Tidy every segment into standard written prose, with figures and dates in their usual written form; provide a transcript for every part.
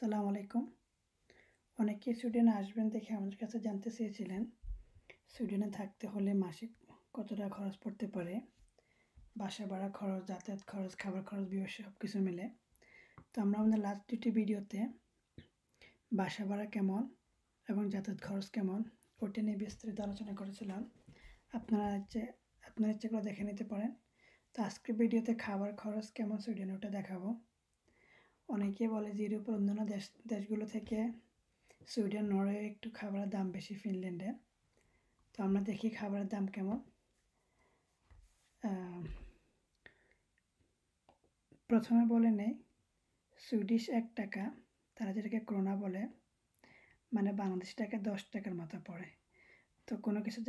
আসসালামু আলাইকুম। অনেকে সুইডেনে আসবেন দেখে আমাদের কাছে জানতে চেয়েছিলেন সুইডেনে থাকতে হলে মাসিক কত টাকা খরচ পড়তে পারে, বাসা ভাড়া খরচ, যাতায়াত খরচ, খাবার খরচ, বিবাহ সব কিছু মিলে। তো আমরা আমাদের লাস্ট দুটি ভিডিওতে বাসা ভাড়া কেমন এবং যাতায়াত খরচ কেমন ওটা নিয়ে বিস্তারিত আলোচনা করেছিলাম। আপনারা ইচ্ছে করে দেখে নিতে পারেন। তো আজকের ভিডিওতে খাবার খরচ কেমন সুইডেনে ওটা দেখাবো। অনেকে বলে যে ইউরোপের অন্যান্য দেশগুলো থেকে সুইডেন, নরওয়ে একটু খাবারের দাম বেশি ফিনল্যান্ডে। তো আমরা দেখি খাবারের দাম কেমন। প্রথমে বলে নেই সুইডিশ 1 টাকা, তারা যেটাকে ক্রোনা বলে, মানে বাংলাদেশি টাকায় 10 টাকার মতো পড়ে। তো কোনো কিছু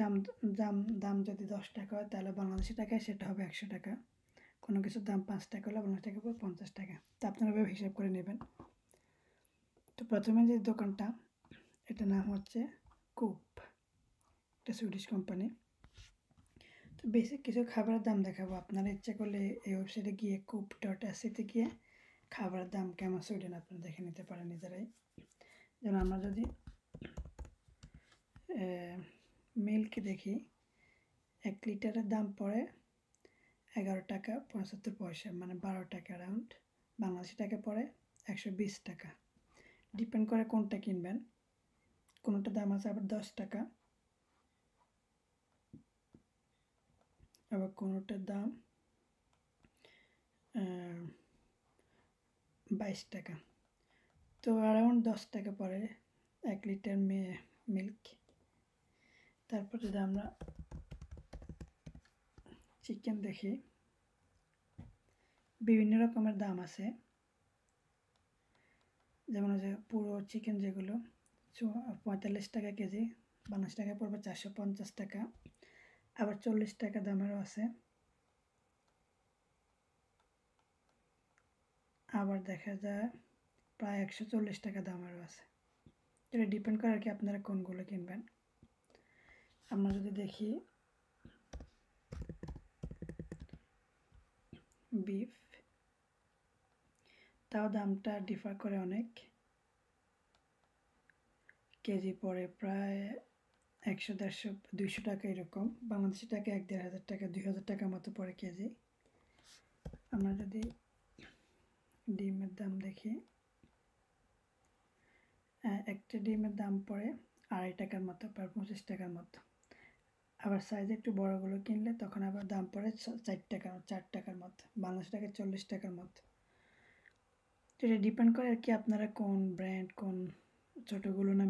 দাম যদি 10 টাকা হয় তাহলে বাংলাদেশি টাকায় সেটা হবে 100 টাকা। কোনো কিছুর দাম 5 টাকা হলে বাংলাদেশি টাকা পড়বে 50 টাকা। তো আপনারা এভাবে হিসাব করে নেবেন। তো প্রথমে যে দোকানটা, এটার নাম হচ্ছে কুপ, এটা সুইডিশ কোম্পানি। তো বেসিক কিছু খাবারের দাম দেখাবো। আপনারা ইচ্ছা করলে এই ওয়েবসাইটে গিয়ে coop.se গিয়ে খাবারের দাম কেমন সুইডেন আপনারা দেখে নিতে পারেন নিজেরাই। যেমন আমরা যদি মিল্ক দেখি, 1 লিটারের দাম পড়ে 11 টাকা 75 পয়সা, মানে 12 টাকা অ্যারাউন্ড। বাংলাদেশি টাকা পড়ে 120 টাকা। ডিপেন্ড করে কোনটা কিনবেন। কোনোটার দাম আছে আবার 10 টাকা, আবার কোনোটার দাম 22 টাকা। তো অ্যারাউন্ড 10 টাকা পড়ে 1 লিটার মিল্ক। তারপর যদি আমরা চিকেন দেখি, বিভিন্ন রকমের দাম আছে। যেমন যে পুরো চিকেন যেগুলো 45 টাকা কেজি, 52 টাকা পড়বে 450 টাকা। আবার 40 টাকা দামেরও আছে। আবার দেখা যায় প্রায় 140 টাকা দামেরও আছে। এটা ডিপেন্ড করে আর কি আপনারা কোনগুলো কিনবেন। আমরা যদি দেখি বিফ, তাও দামটা ডিফার করে অনেক। কেজি পড়ে প্রায় 100, 150, 200 টাকা এরকম। বাংলাদেশি টাকা 1,500 টাকা, 2,000 টাকার মতো পড়ে কেজি। আমরা যদি ডিমের দাম দেখি, একটা ডিমের দাম পড়ে 2.5 টাকার মতো, প্রায় 25 টাকার মতো। আবার সাইজ একটু বড়গুলো কিনলে তখন আবার দাম পড়ে 4 টাকার মতো, বাংলাদেশ টাকায় 40 টাকার মতো। তো এটা ডিপেন্ড করে আর কি আপনারা কোন ব্র্যান্ড, কোন ছোটোগুলো না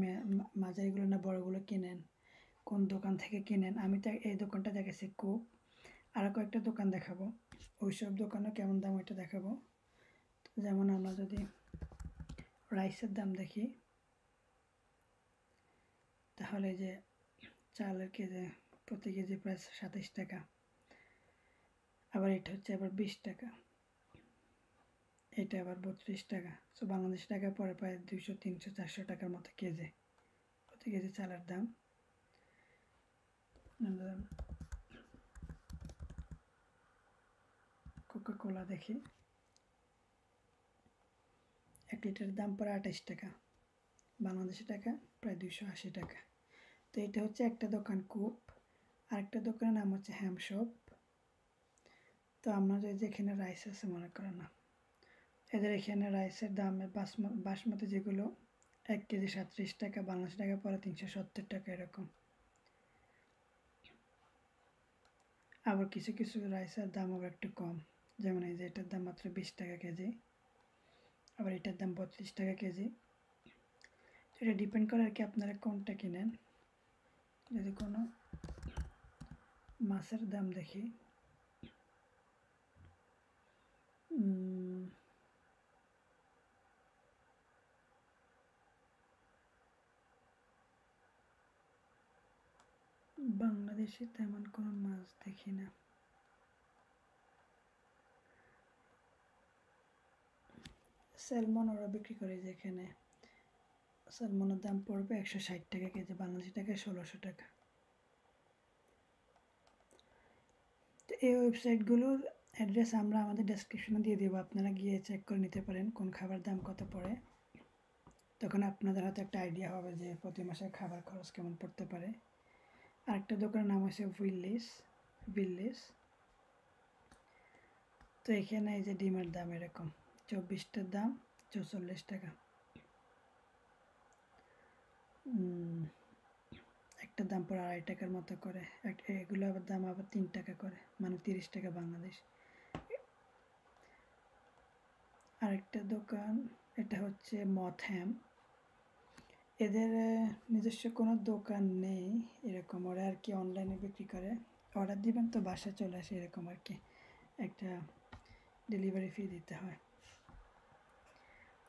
মাঝারিগুলো না বড়গুলো কিনেন, কোন দোকান থেকে কিনেন। আমি তো এই দোকানটা দেখেছি কুপ, আরও কয়েকটা দোকান দেখাবো, ওইসব দোকানে কেমন দাম ওইটা দেখাবো। যেমন আমরা যদি রাইসের দাম দেখি, তাহলে যে চালের কেজি প্রতি কেজি প্রায় 27 টাকা। আবার এটা হচ্ছে আবার 20 টাকা, এটা আবার 32 টাকা। সো বাংলাদেশ টাকা পরে প্রায় 200, 300, 400 টাকার মতো কেজি, প্রতি কেজি চালের দাম। কোকা কোলা দেখি, 1 লিটারের দাম পড়ে 28 টাকা, বাংলাদেশি টাকা প্রায় 280 টাকা। তো এটা হচ্ছে একটা দোকান কুপ। আরেকটা দোকানের নাম হচ্ছে হ্যামশপ। তো আমরা যেখানে রাইস আছে মনে করেন না, এদের এখানে রাইসের দামে বাসমতি যেগুলো 1 কেজি 37 টাকা, বাংলাদেশি টাকা পড়ে 370 টাকা এরকম। আবার কিছু কিছু রাইসের দাম আবার একটু কম, যেমন এই যে এটার দাম মাত্র 20 টাকা কেজি, আবার এটার দাম 32 টাকা কেজি। তো এটা ডিপেন্ড করে আর কি আপনারা কোনটা কিনেন। যদি কোনো মাছের দাম দেখি, বাংলাদেশে তেমন কোনো মাছ দেখি না। স্যালমন ওরা বিক্রি করে, যেখানে স্যালমনের দাম পড়বে 160 টাকা কেজি, বাংলাদেশি টাকায় 1600 টাকা। তো এই ওয়েবসাইটগুলোর অ্যাড্রেস আমরা আমাদের ডেসক্রিপশনে দিয়ে দেবো, আপনারা গিয়ে চেক করে নিতে পারেন কোন খাবার দাম কত পড়ে। তখন আপনাদের হাতে একটা আইডিয়া হবে যে প্রতি মাসে খাবার খরচ কেমন পড়তে পারে। আরেকটা দোকানের নাম হচ্ছে ভিল্লিস। তো এখানে এই যে ডিমের দাম এরকম 24টার দাম 44 টাকা। একটা দাম পরে 2.5 টাকার মতো করে, এগুলো আবার দাম আবার 3 টাকা করে, মানে 30 টাকা বাংলাদেশ। আরেকটা দোকান, এটা হচ্ছে মথহ্যাম। এদের নিজস্ব কোনো দোকান নেই এরকম, ওরা আর কি অনলাইনে বিক্রি করে, অর্ডার দিবেন তো বাসায় চলে আসে এরকম আর কি, একটা ডেলিভারি ফি দিতে হয়।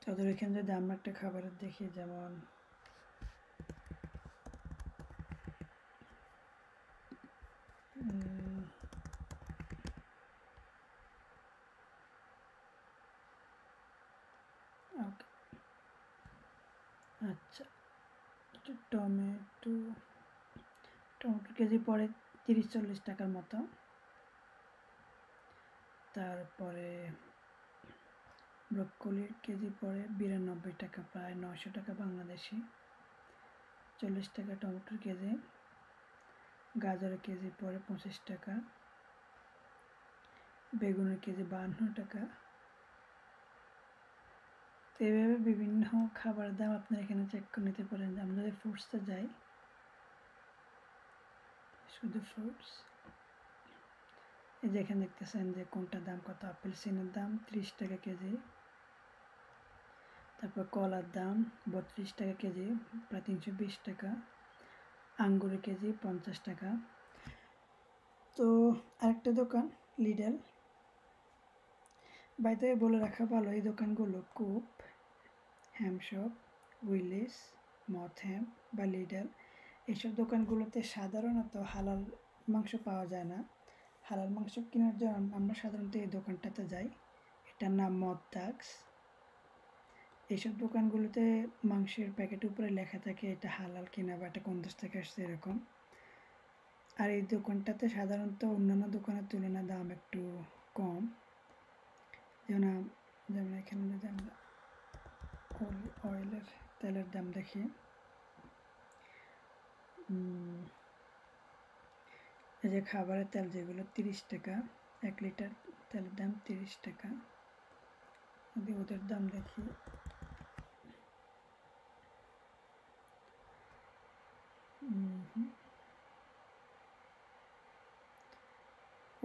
তাদের এখানে যদি আমরা একটা খাবারের দেখি, যেমন আচ্ছা, টমেটো কেজি পড়ে 30-40 টাকার মতো। তারপরে ব্রোকলির কেজি পড়ে 92 টাকা, প্রায় 900 টাকা বাংলাদেশি। 40 টাকা টমেটোর কেজি। গাজরের কেজি পড়ে 25 টাকা। বেগুনের কেজি 52 টাকা। তো এইভাবে বিভিন্ন খাবার দাম আপনারা এখানে চেক করে নিতে পারেন। আমরা যদি ফ্রুটসে যাই, শুধু ফ্রুটস, এই যে এখানে দেখতেছেন যে কোনটার দাম কত। আপেল সিনের দাম 30 টাকা কেজি। তারপর কলার দাম 32 টাকা কেজি, প্রায় 320 টাকা। আঙ্গুরের কেজি 50 টাকা। তো আরেকটা দোকান লিডল, বাইরে বলে রাখা ভালো, এই দোকানগুলো কুপ, হ্যামশপ, উইলিস, মথহ্যাম বা লিডল, এইসব দোকানগুলোতে সাধারণত হালাল মাংস পাওয়া যায় না। হালাল মাংস কেনার জন্য আমরা সাধারণত এই দোকানটাতে যাই, এটার নাম মদ্দাক্স। এইসব দোকানগুলোতে মাংসের প্যাকেটের উপরে লেখা থাকে এটা হালাল কিনা বা এটা কোন দেশ থেকে আসছে এরকম। আর এই দোকানটাতে সাধারণত অন্যান্য দোকানের তুলনায় দাম একটু কম। যেমন এখানে যদি আমরা অয়েলের তেলের দাম দেখি, এই যে খাবারের তেল যেগুলো 30 টাকা, 1 লিটার তেলের দাম 30 টাকা। যদি ওদের দাম দেখি,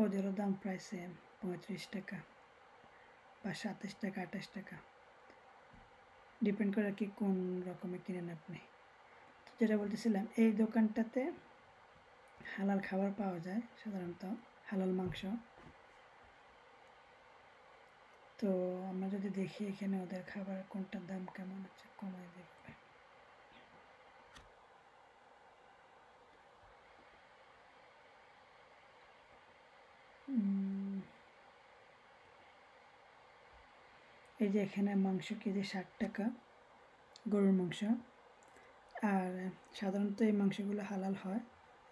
ওদেরও দাম প্রায় সেম, 35 টাকা বা 27 টাকা 28 টাকা, ডিপেন্ড করে কি কোন রকমের কিনেন আপনি। যেটা বলতেছিলাম, এই দোকানটাতে হালাল খাবার পাওয়া যায়, সাধারণত হালাল মাংস। তো আমরা যদি দেখি এখানে ওদের খাবার কোনটার দাম কেমন আছে, কমায় দেখবে। এই যে এখানে মাংস কেজি 60 টাকা, গরুর মাংস। আর সাধারণত এই মাংসগুলো হালাল হয়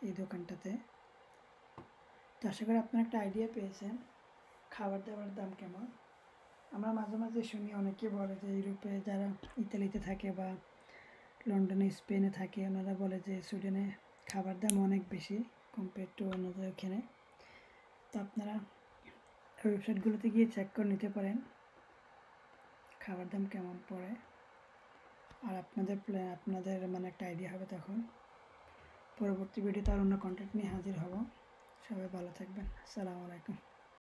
এই দোকানটাতে। তো আশা করি আপনারা একটা আইডিয়া পেয়েছেন খাবার দাবার দাম কেমন। আমরা মাঝে মাঝে শুনি, অনেকে বলে যে ইউরোপে যারা ইতালিতে থাকে বা লন্ডনে স্পেনে থাকে, ওনারা বলে যে সুইডেনে খাবার দাম অনেক বেশি কম্পেয়ার টু অন্যদের এখানে। তো আপনারা ওয়েবসাইটগুলোতে গিয়ে চেক করে নিতে পারেন খাবার দাম কেমন পড়ে, আর আপনাদের মানে একটা আইডিয়া হবে তখন। পরবর্তী ভিডিওতে আর অন্য কন্টেন্ট নিয়ে হাজির হব। সবাই ভালো থাকবেন। আসসালামু আলাইকুম।